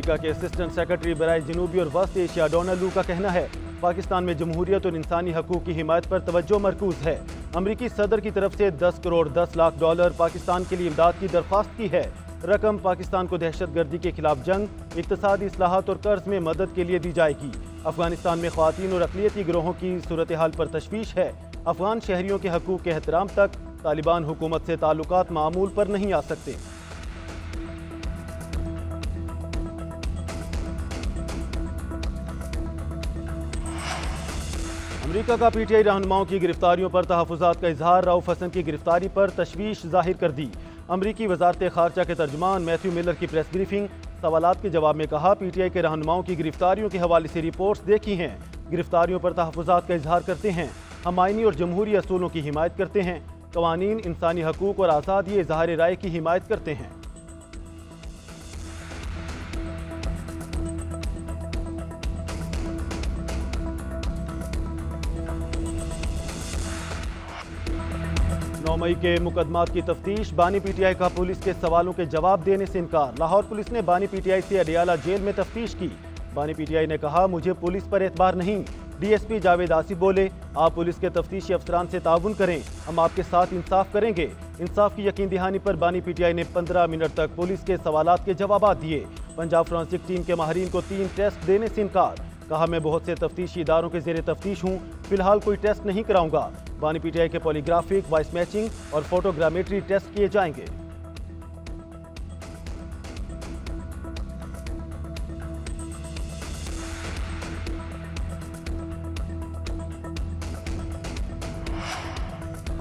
America के assistant secretary बराए जनूबी और वस्त एशिया डोनाल्ड लू का कहना है पाकिस्तान में जमहूरियत और इंसानी हकूक़ की हिमायत पर तवज्जो मरकूज है। अमरीकी सदर की तरफ से 10 करोड़ 10 लाख डॉलर पाकिस्तान के लिए इमदाद की दरख्वास्त की है। रकम पाकिस्तान को दहशतगर्दी के खिलाफ जंग, इक़्तिसादी इस्लाहात और कर्ज में मदद के लिए दी जाएगी। अफगानिस्तान में ख़वातीन और अक़लियती गिरोहों की सूरत हाल पर तशवीश है। अफगान शहरियों के हकूक़ के एहतराम तक तालिबान हुकूमत से ताल्लुकात मामूल पर नहीं आ सकते। अमेरिका का पीटीआई रहनुमाओं की गिरफ्तारियों पर तहफ़्फ़ुज़ात का इजहार। रऊफ़ हसन की गिरफ्तारी पर तशवीश जाहिर कर दी। अमरीकी वज़ारत ख़ारजा के तर्जुमान मैथ्यू मिलर की प्रेस ब्रीफिंग। सवालात के जवाब में कहा, पीटीआई के रहनुमाओं की गिरफ्तारियों के हवाले से रिपोर्ट्स देखी हैं। गिरफ्तारियों पर तहफ़्फ़ुज़ात का इजहार करते हैं। हम आइनी और जमहूरी असूलों की हिमायत करते हैं। कवानीन, इंसानी हकूक़ और आज़ादी इज़हार राय की हिमायत करते हैं। मई के मुकदमात की तफ्तीश। बानी पीटीआई का पुलिस के सवालों के जवाब देने से इनकार। लाहौर पुलिस ने बानी पीटीआई से अडियाला जेल में तफ्तीश की। बानी पीटीआई ने कहा, मुझे पुलिस पर एतबार नहीं। डीएसपी जावेद आसिफ बोले, आप पुलिस के तफ्तीशी अफसरान से ताउन करें, हम आपके साथ इंसाफ करेंगे। इंसाफ की यकीन दहानी पर बानी पीटीआई ने 15 मिनट तक पुलिस के सवालात के जवाब दिए। पंजाब फोरेंसिक टीम के माहिरीन को 3 टेस्ट देने से इनकार। कहा, मैं बहुत से तफ्तीशी इदारों के ज़ेरे तफ्तीश हूँ, फिलहाल कोई टेस्ट नहीं कराऊंगा। बानी पीटीआई के पॉलीग्राफिक, वॉइस मैचिंग और फोटोग्रामेट्री टेस्ट किए जाएंगे।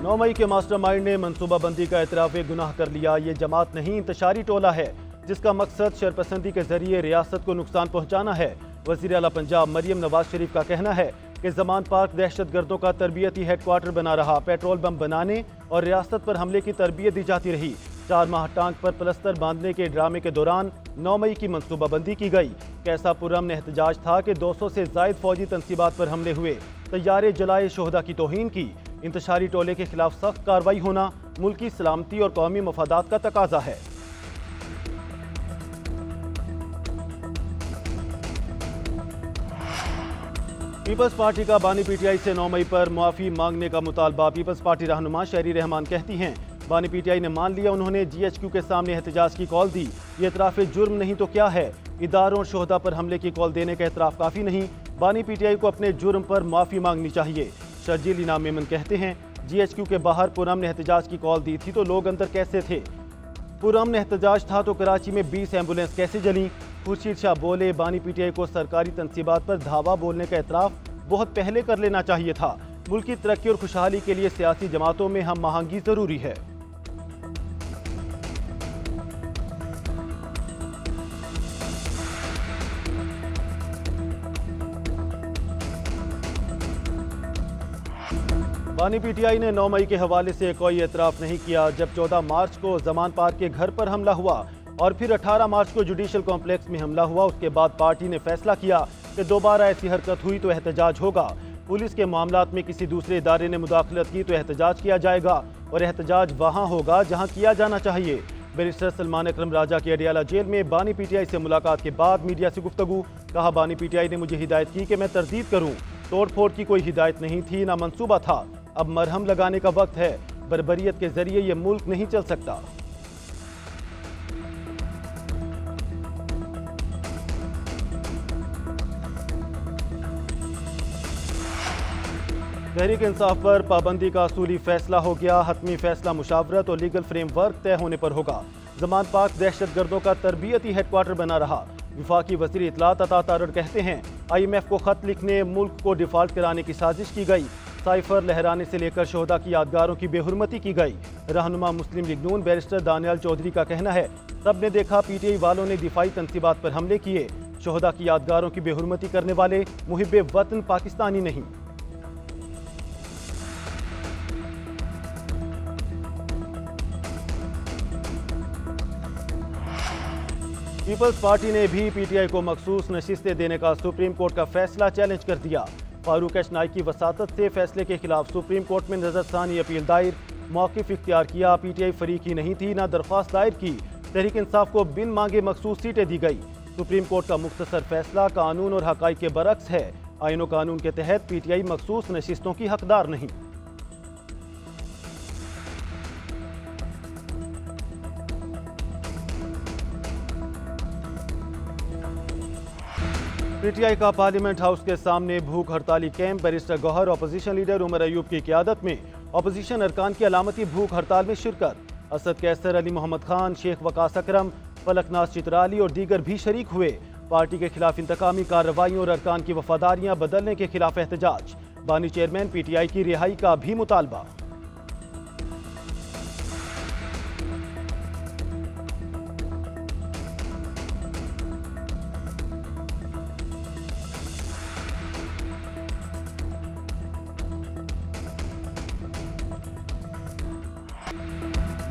नौ मई के मास्टरमाइंड ने मनसूबाबंदी का एतराफ़ गुनाह कर लिया। ये जमात नहीं, इंतशारी टोला है जिसका मकसद शरपसंदी के जरिए रियासत को नुकसान पहुंचाना है। वज़ीर आला पंजाब मरियम नवाज शरीफ का कहना है कि ज़मान पार्क दहशत गर्दों का तरबियती हेडक्वार्टर बना रहा। पेट्रोल बम बनाने और रियासत पर हमले की तरबियत दी जाती रही। 4 माह टांग पर प्लस्तर बांधने के ड्रामे के दौरान 9 मई की मनसूबाबंदी की गई। कैसा पुरअमन एहतजाज था कि 200 से ज़ायद फौजी तनसीबात पर हमले हुए, तैयारे जलाए, शोहदा की तौहीन की। इंतशारी टोले के खिलाफ सख्त कार्रवाई होना मुल्की सलामती और कौमी मफादात का तकाजा है। पीपल्स पार्टी का बानी पीटीआई से 9 मई पर मुआफ़ी मांगने का मुतालबा। पीपल्स पार्टी रहनुमा शहरी रहमान कहती हैं, बानी पीटीआई ने मान लिया, उन्होंने जीएचक्यू के सामने एहतजाज की कॉल दी। ये एतराफ़ जुर्म नहीं तो क्या है? इदारों और शोहदा पर हमले की कॉल देने का एतराफ़ काफ़ी नहीं। बानी पीटीआई को अपने जुर्म पर मुआफ़ी मांगनी चाहिए। शर्जील इनाम मेमन कहते हैं, जीएचक्यू के बाहर पुरअमन एहतजाज की कॉल दी थी तो लोग अंदर कैसे थे? पुरअमन एहतजाज था तो कराची में 20 एम्बुलेंस कैसे जली? खुर्शीद शाह बोले, बानी पीटीआई को सरकारी तनसीबात पर धावा बोलने का एतराफ़ बहुत पहले कर लेना चाहिए था। मुल्क की तरक्की और खुशहाली के लिए सियासी जमातों में हम आहंगी ज़रूरी है। बानी पीटीआई ने 9 मई के हवाले से कोई एतराफ़ नहीं किया। जब 14 मार्च को ज़मान पार्क के घर पर हमला हुआ और फिर 18 मार्च को जुडिशल कॉम्प्लेक्स में हमला हुआ, उसके बाद पार्टी ने फैसला किया कि दोबारा ऐसी हरकत हुई तो एहतजाज होगा। पुलिस के मामलात में किसी दूसरे इदारे ने मुदाखलत की तो एहतजाज किया जाएगा और एहतजाज वहाँ होगा जहाँ किया जाना चाहिए। बैरिस्टर सलमान अकरम राजा की अडियाला जेल में बानी पीटीआई से मुलाकात के बाद मीडिया से गुफ्तगू। कहा, बानी पीटीआई ने मुझे हिदायत की कि मैं तरदीद करूँ। तोड़ फोड़ की कोई हिदायत नहीं थी, ना मंसूबा था। अब मरहम लगाने का वक्त है। बर्बरियत के जरिए ये मुल्क नहीं चल सकता। तहरीक इंसाफ पर पाबंदी का असूली फैसला हो गया। हतमी फैसला मुशावरत और लीगल फ्रेमवर्क तय होने पर होगा। ज़मान पार्क दहशत गर्दों का तरबियती हेडक्वार्टर बना रहा। विफाकी वज़ीर इत्तलात अता तारड़ कहते हैं, IMF को खत लिखने मुल्क को डिफॉल्ट कराने की साजिश की गई। साइफर लहराने से लेकर शोहदा की यादगारों की बेहुरमती की गई। रहनुमा मुस्लिम लीग नून बैरिस्टर दानियाल चौधरी का कहना है, सबने देखा पीटीआई वालों ने दिफाई तनसीबात पर हमले किए। शोहदा की यादगारों की बेहुरमती करने वाले मुहिब्बे वतन पाकिस्तानी नहीं। पीपल्स पार्टी ने भी पीटीआई को मखसूस नशिस्तें देने का सुप्रीम कोर्ट का फैसला चैलेंज कर दिया। फारूक नाइक की वसातत से फैसले के खिलाफ सुप्रीम कोर्ट में नजरसानी अपील दायर। मौक़िफ़ इख्तियार किया, पीटीआई फरीक ही नहीं थी, ना दरख्वास्त दायर की। तहरीक इंसाफ को बिन मांगे मखसूस सीटें दी गई। सुप्रीम कोर्ट का मुख्तसर फैसला कानून और हकाइक के बरक्स है। आईन और कानून के तहत पीटीआई मखसूस नशिस्तों की हकदार नहीं। पीटीआई का पार्लियामेंट हाउस के सामने भूख हड़ताली camp. Barrister Gohar opposition leader Umar Ayub की क़यादत में अपोजिशन अरकान की अलामती भूख हड़ताल में शिरकत। असद कैसर, अली मोहम्मद खान, शेख वकास अकरम, फलकनाज चित्राली और दीगर भी शरीक हुए। पार्टी के खिलाफ इंतकामी कार्रवाइयों और अरकान की वफादारियां बदलने के खिलाफ एहतजाज। बानी चेयरमैन पीटीआई की रिहाई का भी मुतालबा।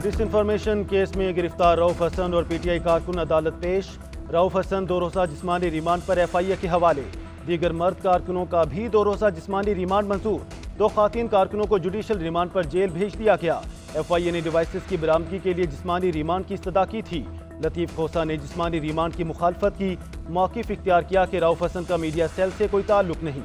डिसइंफॉर्मेशन केस में गिरफ्तार रऊफ हसन और पीटीआई कारकुन अदालत पेश। रऊफ हसन 2 रोज़ा जिस्मानी रिमांड पर एफआईए के हवाले। दीगर मर्द कारकुनों का भी 2 रोज़ा जिस्मानी रिमांड मंजूर। 2 खातीन कारकुनों को जुडिशल रिमांड पर जेल भेज दिया गया। एफआईए ने डिवाइसेस की बरामदगी के लिए जिस्मानी रिमांड की इस्तदा की थी। लतीफ खोसा ने जिस्मानी रिमांड की मुखालफत की। मौक़िफ़ इख्तियार किया कि रऊफ हसन का मीडिया सेल से कोई ताल्लुक नहीं।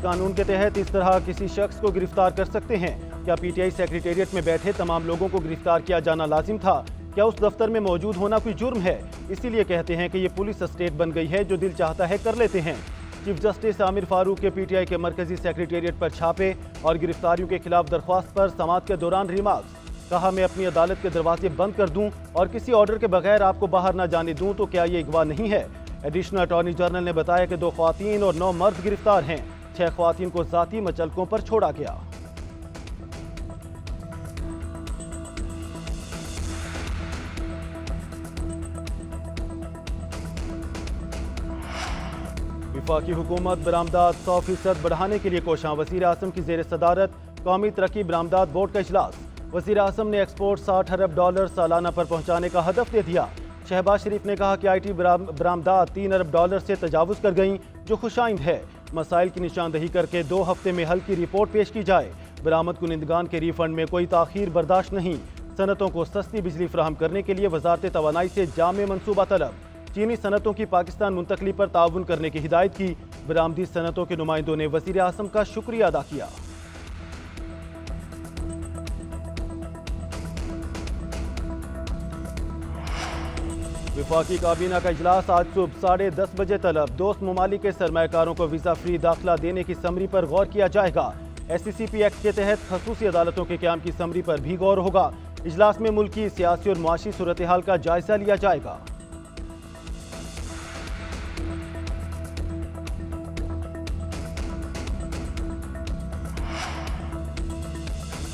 कानून के तहत इस तरह किसी शख्स को गिरफ्तार कर सकते हैं? क्या पीटीआई सेक्रेटेरिएट में बैठे तमाम लोगों को गिरफ्तार किया जाना लाजिम था? क्या उस दफ्तर में मौजूद होना कोई जुर्म है? इसीलिए कहते हैं कि ये पुलिस स्टेट बन गई है, जो दिल चाहता है कर लेते हैं। चीफ जस्टिस आमिर फारूक के पीटीआई के मरकजी सेक्रेटेरिएट पर छापे और गिरफ्तारियों के खिलाफ दरख्वास्त पर समाअत के दौरान रिमार्क्स। कहा, मैं अपनी अदालत के दरवाजे बंद कर दूं और किसी ऑर्डर के बगैर आपको बाहर न जाने दूं तो क्या ये अगवा नहीं है? एडिशनल अटॉर्नी जनरल ने बताया कि 2 ख्वातीन और 9 मर्द गिरफ्तार हैं। 6 ख्वातीन को ज़ाती मचलकों पर छोड़ा गया। वफाकी हुकूमत बरामदात 100% बढ़ाने के लिए कोशां। वज़ीर आज़म की ज़ेर सदारत कौमी तरक्की बरामदात बोर्ड का इजलास। वज़ीर आज़म ने एक्सपोर्ट $60 अरब सालाना पर पहुंचाने का हदफ दे दिया। शहबाज शरीफ ने कहा कि IT बरामदात $3 अरब से तजावुज़ कर गईं, जो खुशाइंद है। मसाइल की निशानदही करके 2 हफ्ते में हल की रिपोर्ट पेश की जाए। बरामद कुनिंदगान के रिफंड में कोई ताखीर बर्दाश्त नहीं। सनतों को सस्ती बिजली फराहम करने के लिए वजारत तवानाई से जामे मनसूबा तलब। चीनी सनतों की पाकिस्तान मुंतकली पर ताउन करने की हिदायत की। बरामदी सनतों के नुमाइंदों ने वज़ीर आज़म का शुक्रिया अदा किया। वफाकी काबीना का इजलास आज सुबह 10:30 बजे तलब। दोस्त ममालिक के सरमायाकारों को वीज़ा फ्री दाखिला देने की समरी पर गौर किया जाएगा। SCCP एक्ट के तहत खसूसी अदालतों के क़याम की समरी पर भी गौर होगा। इजलास में मुल्क की सियासी और मुआशी सूरत हाल का जायजा लिया जाएगा।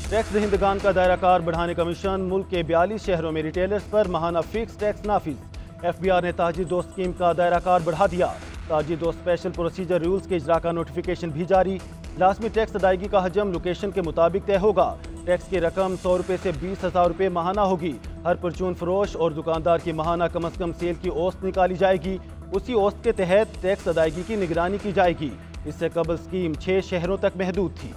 टैक्स दहिंदगान का दायरा कार बढ़ाने का मिशन। मुल्क के 42 शहरों में रिटेलर्स पर माहाना फिक्स टैक्स नाफिज। FBR ने ताजिर दोस्त स्कीम का दायरा कार बढ़ा दिया। ताजिर दोस्त स्पेशल प्रोसीजर रूल्स के इजरा का नोटिफिकेशन भी जारी। लाजमी टैक्स अदायगी का हजम लोकेशन के मुताबिक तय होगा। टैक्स की रकम 100 रुपये से 20,000 रुपये माहाना होगी। हर परचून फरोश और दुकानदार की माहाना कम अज कम सेल की औसत निकाली जाएगी। उसी औसत के तहत टैक्स अदायगी की निगरानी की जाएगी। इससे कबल स्कीम 6 शहरों तक महदूद थी।